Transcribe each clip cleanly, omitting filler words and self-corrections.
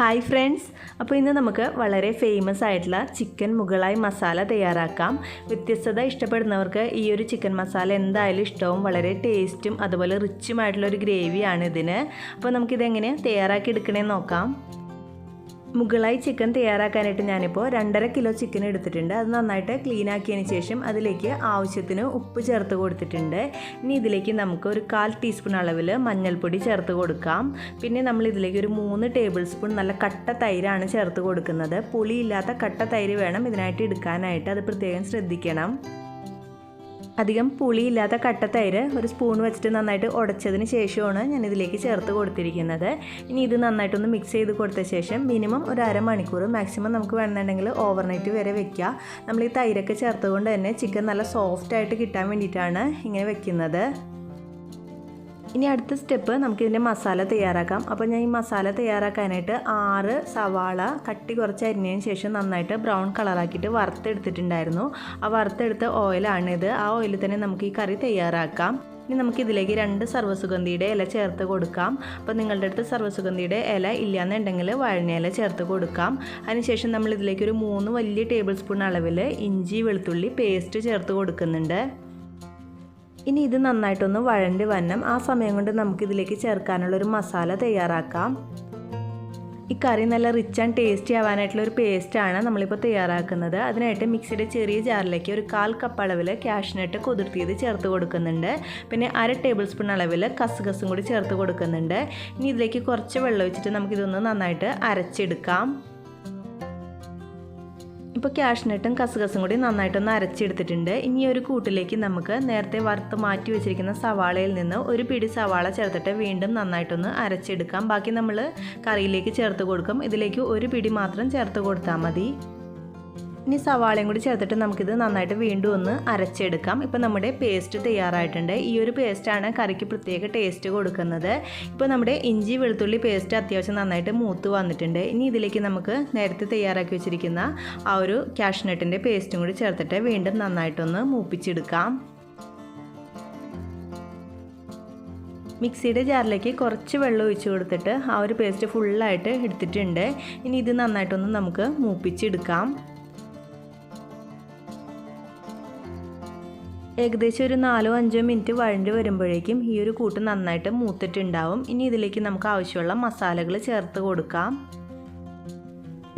Hi friends, അപ്പോൾ ഇന്ന് നമുക്ക് വളരെ ഫേമസ് ആയിട്ടുള്ള ചിക്കൻ മുഗളായി മസാല തയ്യാറാക്കാം. വ്യത്യസ്തത ഇഷ്ടപ്പെടുന്നവർക്ക് ഈ ഒരു ചിക്കൻ മസാല എന്തായാലും ഇഷ്ടവും. വളരെ ടേസ്റ്റും അതുപോലെ റിച്ചുമായിട്ടുള്ളൊരു ഗ്രേവിയാണ് ഇതിന്. അപ്പോൾ നമുക്കിതെങ്ങനെ തയ്യാറാക്കി എടുക്കണമെന്ന് നോക്കാം. മുഗളായി ചിക്കൻ തയ്യാറാക്കാനായിട്ട് ഞാനിപ്പോൾ 2.5 കിലോ ചിക്കൻ എടുത്തിട്ടുണ്ട്. അത് നന്നായിട്ട് ക്ലീൻ ആക്കിയതിന് ശേഷം അതിലേക്ക് ആവശ്യത്തിന് ഉപ്പ് ചേർത്ത് കൊടുത്തിട്ടുണ്ട്. ഇനി ഇതിലേക്ക് നമുക്ക് ഒരു 1/4 ടീസ്പൂൺ അളവിൽ മഞ്ഞൾപ്പൊടി ചേർത്ത് കൊടുക്കാം. പിന്നെ നമ്മൾ ഇതിലേക്ക് ഒരു 3 ടേബിൾ സ്പൂൺ നല്ല കട്ട തൈരാണ് ചേർത്ത് കൊടുക്കുന്നത്. പുളിയില്ലാത്ത കട്ട തൈര് വേണം ഇതിനായിട്ട് എടുക്കാനായിട്ട്, അത് പ്രത്യേകം ശ്രദ്ധിക്കണം. അധികം പുളിയില്ലാത്ത കട്ട തൈര് ഒരു സ്പൂൺ വെച്ചിട്ട് നന്നായിട്ട് ഉടച്ചതിന് ശേഷമാണ് ഞാൻ ഇതിലേക്ക് ചേർത്ത് കൊടുത്തിരിക്കുന്നത്. ഇനി ഇത് നന്നായിട്ടൊന്ന് മിക്സ് ചെയ്ത് കൊടുത്ത ശേഷം മിനിമം ഒരു അരമണിക്കൂർ, മാക്സിമം നമുക്ക് വേണമെന്നുണ്ടെങ്കിൽ ഓവർനൈറ്റ് വരെ വെക്കുക. നമ്മൾ ഈ തൈരൊക്കെ ചേർത്തുകൊണ്ട് തന്നെ ചിക്കൻ നല്ല സോഫ്റ്റ് ആയിട്ട് കിട്ടാൻ വേണ്ടിയിട്ടാണ് ഇങ്ങനെ വെക്കുന്നത്. ഇനി അടുത്ത സ്റ്റെപ്പ് നമുക്കിതിൻ്റെ മസാല തയ്യാറാക്കാം. അപ്പോൾ ഞാൻ ഈ മസാല തയ്യാറാക്കാനായിട്ട് 6 സവാള കട്ടി കുറച്ച് അരിഞ്ഞതിന് ശേഷം നന്നായിട്ട് ബ്രൗൺ കളറാക്കിയിട്ട് വറുത്തെടുത്തിട്ടുണ്ടായിരുന്നു. ആ വറുത്തെടുത്ത ഓയിലാണിത്. ആ ഓയിലിൽ തന്നെ നമുക്ക് ഈ കറി തയ്യാറാക്കാം. ഇനി നമുക്കിതിലേക്ക് 2 സർവ്വസുഗന്ധിയുടെ ഇല ചേർത്ത് കൊടുക്കാം. അപ്പോൾ നിങ്ങളുടെ അടുത്ത് സർവ്വസുഗന്ധിയുടെ ഇല ഇല്ലയെന്നുണ്ടെങ്കിൽ വഴഞ്ഞ ഇല ചേർത്ത് കൊടുക്കാം. അതിനുശേഷം നമ്മൾ ഇതിലേക്ക് ഒരു 3 വലിയ ടേബിൾ സ്പൂൺ അളവിൽ ഇഞ്ചി വെളുത്തുള്ളി പേസ്റ്റ് ചേർത്ത് കൊടുക്കുന്നുണ്ട്. ഇനി ഇത് നന്നായിട്ടൊന്ന് വഴണ്ടി വരണം. ആ സമയം കൊണ്ട് നമുക്കിതിലേക്ക് ചേർക്കാനുള്ളൊരു മസാല തയ്യാറാക്കാം. ഈ കറി നല്ല റിച്ച് ആൻഡ് ടേസ്റ്റി ആവാനായിട്ടുള്ളൊരു പേസ്റ്റാണ് നമ്മളിപ്പോൾ തയ്യാറാക്കുന്നത്. അതിനായിട്ട് മിക്സിയുടെ ചെറിയ ജാറിലേക്ക് ഒരു 1/4 കപ്പ് അളവിൽ കാഷ്നട്ട് കുതിർത്തിയത് ചേർത്ത് കൊടുക്കുന്നുണ്ട്. പിന്നെ 1/2 ടേബിൾ സ്പൂൺ അളവിൽ കസ്കസും കൂടി ചേർത്ത് കൊടുക്കുന്നുണ്ട്. ഇനി ഇതിലേക്ക് കുറച്ച് വെള്ളം ഒഴിച്ചിട്ട് നമുക്കിതൊന്ന് നന്നായിട്ട് അരച്ചെടുക്കാം. ഇപ്പോൾ കാഷ്നട്ടും കസ്കസും കൂടി നന്നായിട്ടൊന്ന് അരച്ചെടുത്തിട്ടുണ്ട്. ഇനി ഒരു കൂട്ടിലേക്ക് നമുക്ക് നേരത്തെ വറുത്ത് മാറ്റി വെച്ചിരിക്കുന്ന സവാളയിൽ നിന്ന് ഒരു പിടി സവാള ചേർത്തിട്ട് വീണ്ടും നന്നായിട്ടൊന്ന് അരച്ചെടുക്കാം. ബാക്കി നമ്മൾ കറിയിലേക്ക് ചേർത്ത് കൊടുക്കും. ഇതിലേക്ക് ഒരു പിടി മാത്രം ചേർത്ത് കൊടുത്താൽ മതി. ഇനി സവാളയും കൂടി ചേർത്തിട്ട് നമുക്കിത് നന്നായിട്ട് വീണ്ടും ഒന്ന് അരച്ചെടുക്കാം. ഇപ്പോൾ നമ്മുടെ പേസ്റ്റ് തയ്യാറായിട്ടുണ്ട്. ഈ ഒരു പേസ്റ്റാണ് കറിക്ക് പ്രത്യേക ടേസ്റ്റ് കൊടുക്കുന്നത്. ഇപ്പോൾ നമ്മുടെ ഇഞ്ചി വെളുത്തുള്ളി പേസ്റ്റ് അത്യാവശ്യം നന്നായിട്ട് മൂത്ത് വന്നിട്ടുണ്ട്. ഇനി ഇതിലേക്ക് നമുക്ക് നേരത്തെ തയ്യാറാക്കി വെച്ചിരിക്കുന്ന ആ ഒരു കാഷ്നട്ടിൻ്റെ പേസ്റ്റും കൂടി ചേർത്തിട്ട് വീണ്ടും നന്നായിട്ടൊന്ന് മൂപ്പിച്ചെടുക്കാം. മിക്സിയുടെ ജാറിലേക്ക് കുറച്ച് വെള്ളം ഒഴിച്ച് കൊടുത്തിട്ട് ആ ഒരു പേസ്റ്റ് ഫുള്ളായിട്ട് എടുത്തിട്ടുണ്ട്. ഇനി ഇത് നന്നായിട്ടൊന്ന് നമുക്ക് മൂപ്പിച്ചെടുക്കാം. ഏകദേശം ഒരു 4-5 മിനിറ്റ് വഴണ്ടി വരുമ്പോഴേക്കും ഈ ഒരു കൂട്ട് നന്നായിട്ട് മൂത്തിട്ടുണ്ടാവും. ഇനി ഇതിലേക്ക് നമുക്ക് ആവശ്യമുള്ള മസാലകൾ ചേർത്ത് കൊടുക്കാം.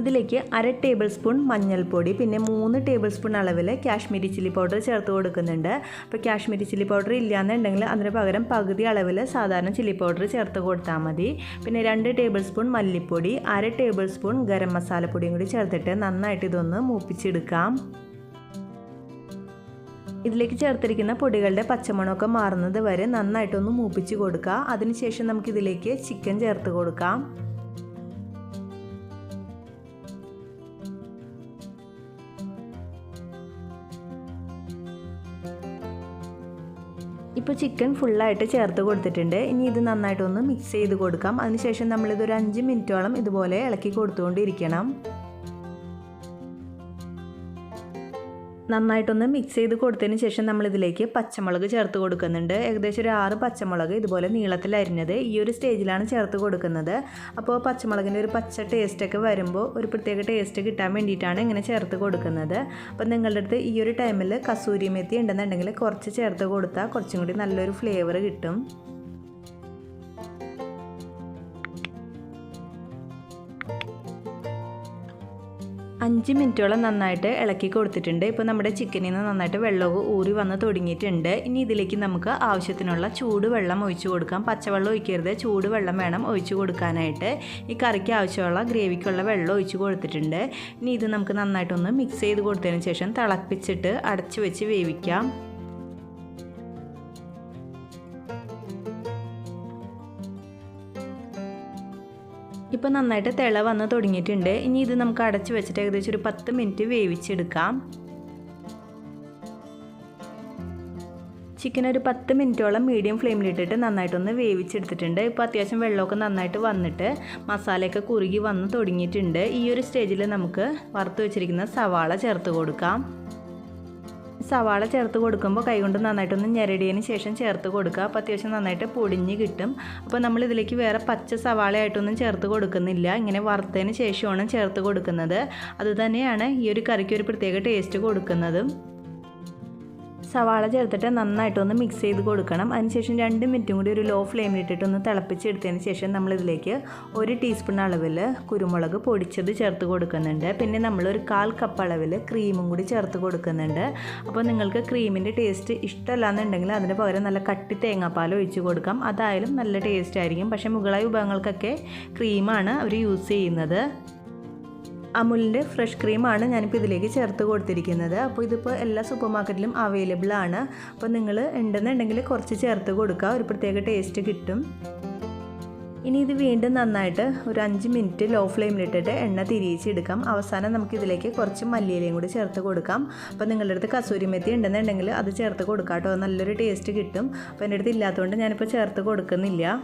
ഇതിലേക്ക് 1/2 ടേബിൾ സ്പൂൺ മഞ്ഞൾപ്പൊടി, പിന്നെ 3 ടേബിൾ സ്പൂൺ അളവിൽ കാശ്മീരി ചില്ലി പൗഡർ ചേർത്ത് കൊടുക്കുന്നുണ്ട്. അപ്പോൾ കാശ്മീരി ചില്ലി പൗഡർ ഇല്ലയെന്നുണ്ടെങ്കിൽ അതിന് പകരം പകുതി അളവിൽ സാധാരണ ചില്ലി പൗഡർ ചേർത്ത് കൊടുത്താൽ മതി. പിന്നെ 2 ടേബിൾ സ്പൂൺ മല്ലിപ്പൊടി, 1/2 ടേബിൾ സ്പൂൺ ഗരം മസാലപ്പൊടിയും കൂടി ചേർത്തിട്ട് നന്നായിട്ട് ഇതൊന്ന് മൂപ്പിച്ചെടുക്കാം. ഇതിലേക്ക് ചേർത്തിരിക്കുന്ന പൊടികളുടെ പച്ചമണമൊക്കെ മാറുന്നത് വരെ നന്നായിട്ടൊന്ന് മൂപ്പിച്ച് കൊടുക്കുക. അതിനുശേഷം നമുക്കിതിലേക്ക് ചിക്കൻ ചേർത്ത് കൊടുക്കാം. ഇപ്പോൾ ചിക്കൻ ഫുള്ളായിട്ട് ചേർത്ത് കൊടുത്തിട്ടുണ്ട്. ഇനി ഇത് നന്നായിട്ടൊന്ന് മിക്സ് ചെയ്ത് കൊടുക്കാം. അതിനുശേഷം നമ്മളിതൊരു 5 മിനിറ്റോളം ഇതുപോലെ ഇളക്കി കൊടുത്തുകൊണ്ടിരിക്കണം. നന്നായിട്ടൊന്ന് മിക്സ് ചെയ്ത് കൊടുത്തതിന് ശേഷം നമ്മളിതിലേക്ക് പച്ചമുളക് ചേർത്ത് കൊടുക്കുന്നുണ്ട്. ഏകദേശം ഒരു 6 പച്ചമുളക് ഇതുപോലെ നീളത്തിൽ അരിഞ്ഞത് ഈ ഒരു സ്റ്റേജിലാണ് ചേർത്ത് കൊടുക്കുന്നത്. അപ്പോൾ പച്ചമുളകിൻ്റെ ഒരു പച്ച ടേസ്റ്റൊക്കെ വരുമ്പോൾ ഒരു പ്രത്യേക ടേസ്റ്റ് കിട്ടാൻ വേണ്ടിയിട്ടാണ് ഇങ്ങനെ ചേർത്ത് കൊടുക്കുന്നത്. അപ്പോൾ നിങ്ങളുടെ അടുത്ത് ഈ ഒരു ടൈമിൽ കസൂരി മെത്തി ഉണ്ടെന്നുണ്ടെങ്കിൽ കുറച്ച് ചേർത്ത് കൊടുത്താൽ കുറച്ചും കൂടി നല്ലൊരു ഫ്ലേവർ കിട്ടും. 5 മിനിറ്റോളം നന്നായിട്ട് ഇളക്കി കൊടുത്തിട്ടുണ്ട്. ഇപ്പോൾ നമ്മുടെ ചിക്കനിൽ നിന്ന് നന്നായിട്ട് വെള്ളമൊക്കെ ഊറി വന്ന് തുടങ്ങിയിട്ടുണ്ട്. ഇനി ഇതിലേക്ക് നമുക്ക് ആവശ്യത്തിനുള്ള ചൂടുവെള്ളം ഒഴിച്ചു കൊടുക്കാം. പച്ചവെള്ളം ഒഴിക്കരുത്, ചൂടുവെള്ളം വേണം ഒഴിച്ചു കൊടുക്കാനായിട്ട്. ഈ കറിക്ക് ആവശ്യമുള്ള ഗ്രേവിക്കുള്ള വെള്ളം ഒഴിച്ചു കൊടുത്തിട്ടുണ്ട്. ഇനി ഇത് നമുക്ക് നന്നായിട്ടൊന്ന് മിക്സ് ചെയ്ത് കൊടുത്തതിന് ശേഷം തിളപ്പിച്ചിട്ട് അടച്ചു വെച്ച് വേവിക്കാം. ഇപ്പോൾ നന്നായിട്ട് തിള വന്ന് തുടങ്ങിയിട്ടുണ്ട്. ഇനി ഇത് നമുക്ക് അടച്ച് വെച്ചിട്ട് ഏകദേശം ഒരു 10 മിനിറ്റ് വേവിച്ചെടുക്കാം. ചിക്കൻ ഒരു 10 മിനിറ്റോളം മീഡിയം ഫ്ലെയിമിലിട്ടിട്ട് നന്നായിട്ടൊന്ന് വേവിച്ചെടുത്തിട്ടുണ്ട്. ഇപ്പോൾ അത്യാവശ്യം വെള്ളമൊക്കെ നന്നായിട്ട് വന്നിട്ട് മസാലയൊക്കെ കുറുകി വന്ന് തുടങ്ങിയിട്ടുണ്ട്. ഈ ഒരു സ്റ്റേജിൽ നമുക്ക് വറുത്ത് വെച്ചിരിക്കുന്ന സവാള ചേർത്ത് കൊടുക്കാം. സവാള ചേർത്ത് കൊടുക്കുമ്പോൾ കൈകൊണ്ട് നന്നായിട്ടൊന്ന് ഞെരടിയതിന് ശേഷം ചേർത്ത് കൊടുക്കുക. അപ്പോൾ അത്യാവശ്യം നന്നായിട്ട് പൊടിഞ്ഞ് കിട്ടും. അപ്പോൾ നമ്മളിതിലേക്ക് വേറെ പച്ച സവാളയായിട്ടൊന്നും ചേർത്ത് കൊടുക്കുന്നില്ല. ഇങ്ങനെ വറുത്തതിന് ശേഷമാണ് ചേർത്ത് കൊടുക്കുന്നത്. അതുതന്നെയാണ് ഈ ഒരു കറിക്ക് ഒരു പ്രത്യേക ടേസ്റ്റ് കൊടുക്കുന്നതും. സവാള ചേർത്തിട്ട് നന്നായിട്ടൊന്ന് മിക്സ് ചെയ്ത് കൊടുക്കണം. അതിനുശേഷം 2 മിനിറ്റും കൂടി ഒരു ലോ ഫ്ലെയിമിലിട്ടിട്ടൊന്ന് തിളപ്പിച്ചെടുത്തതിന് ശേഷം നമ്മളിതിലേക്ക് 1 ടീസ്പൂൺ അളവിൽ കുരുമുളക് പൊടിച്ചത് ചേർത്ത് കൊടുക്കുന്നുണ്ട്. പിന്നെ നമ്മളൊരു 1/4 കപ്പ് അളവിൽ ക്രീമും കൂടി ചേർത്ത് കൊടുക്കുന്നുണ്ട്. അപ്പോൾ നിങ്ങൾക്ക് ക്രീമിൻ്റെ ടേസ്റ്റ് ഇഷ്ടമല്ലാന്നുണ്ടെങ്കിൽ അതിന് പകരം നല്ല കട്ടി തേങ്ങാപ്പാൽ ഒഴിച്ച് കൊടുക്കാം. അതായാലും നല്ല ടേസ്റ്റ് ആയിരിക്കും. പക്ഷേ മുഗളായി വിഭവങ്ങൾക്കൊക്കെ ക്രീമാണ് അവർ യൂസ് ചെയ്യുന്നത്. അമുലിൻ്റെ ഫ്രഷ് ക്രീമാണ് ഞാനിപ്പോൾ ഇതിലേക്ക് ചേർത്ത് കൊടുത്തിരിക്കുന്നത്. അപ്പോൾ ഇതിപ്പോൾ എല്ലാ സൂപ്പർ മാർക്കറ്റിലും അവൈലബിൾ ആണ്. അപ്പോൾ നിങ്ങൾ ഉണ്ടെന്നുണ്ടെങ്കിൽ കുറച്ച് ചേർത്ത് കൊടുക്കുക, ഒരു പ്രത്യേക ടേസ്റ്റ് കിട്ടും. ഇനി ഇത് വീണ്ടും നന്നായിട്ട് ഒരു 5 മിനിറ്റ് ലോ ഫ്ലെയിമിലിട്ടിട്ട് എണ്ണ തിരിച്ചെടുക്കാം. അവസാനം നമുക്കിതിലേക്ക് കുറച്ച് മല്ലിയിലയും കൂടി ചേർത്ത് കൊടുക്കാം. അപ്പോൾ നിങ്ങളുടെ അടുത്ത് കസൂരി മെത്തി ഉണ്ടെന്നുണ്ടെങ്കിൽ അത് ചേർത്ത് കൊടുക്കാം കേട്ടോ, നല്ലൊരു ടേസ്റ്റ് കിട്ടും. അപ്പോൾ എൻ്റെ അടുത്ത് ഇല്ലാത്തതുകൊണ്ട് ഞാനിപ്പോൾ ചേർത്ത് കൊടുക്കുന്നില്ല.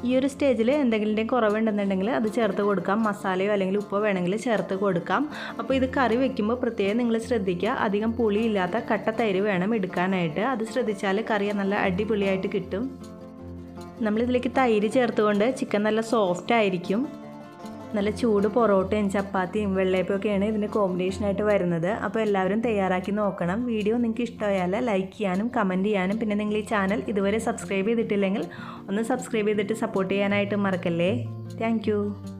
ഈ ഒരു സ്റ്റേജിൽ എന്തെങ്കിലും കുറവുണ്ടെന്നുണ്ടെങ്കിൽ അത് ചേർത്ത് കൊടുക്കാം. മസാലയോ അല്ലെങ്കിൽ ഉപ്പോ വേണമെങ്കിൽ ചേർത്ത് കൊടുക്കാം. അപ്പോൾ ഇത് കറി വെക്കുമ്പോൾ പ്രത്യേകം നിങ്ങൾ ശ്രദ്ധിക്കുക, അധികം പുളിയില്ലാത്ത കട്ട തൈര് വേണം എടുക്കാനായിട്ട്. അത് ശ്രദ്ധിച്ചാൽ കറി നല്ല അടിപൊളിയായിട്ട് കിട്ടും. നമ്മളിതിലേക്ക് തൈര് ചേർത്തുകൊണ്ട് ചിക്കൻ നല്ല സോഫ്റ്റ് ആയിരിക്കും. നല്ല ചൂട് പൊറോട്ടയും ചപ്പാത്തിയും വെള്ളയപ്പമൊക്കെയാണ് ഇതിന് കോമ്പിനേഷനായിട്ട് വരുന്നത്. അപ്പോൾ എല്ലാവരും തയ്യാറാക്കി നോക്കണം. വീഡിയോ നിങ്ങൾക്ക് ഇഷ്ടമായാൽ ലൈക്ക് ചെയ്യാനും കമൻറ്റ് ചെയ്യാനും, പിന്നെ നിങ്ങൾ ഈ ചാനൽ ഇതുവരെ സബ്സ്ക്രൈബ് ചെയ്തിട്ടില്ലെങ്കിൽ ഒന്ന് സബ്സ്ക്രൈബ് ചെയ്തിട്ട് സപ്പോർട്ട് ചെയ്യാനായിട്ട് മറക്കല്ലേ. താങ്ക്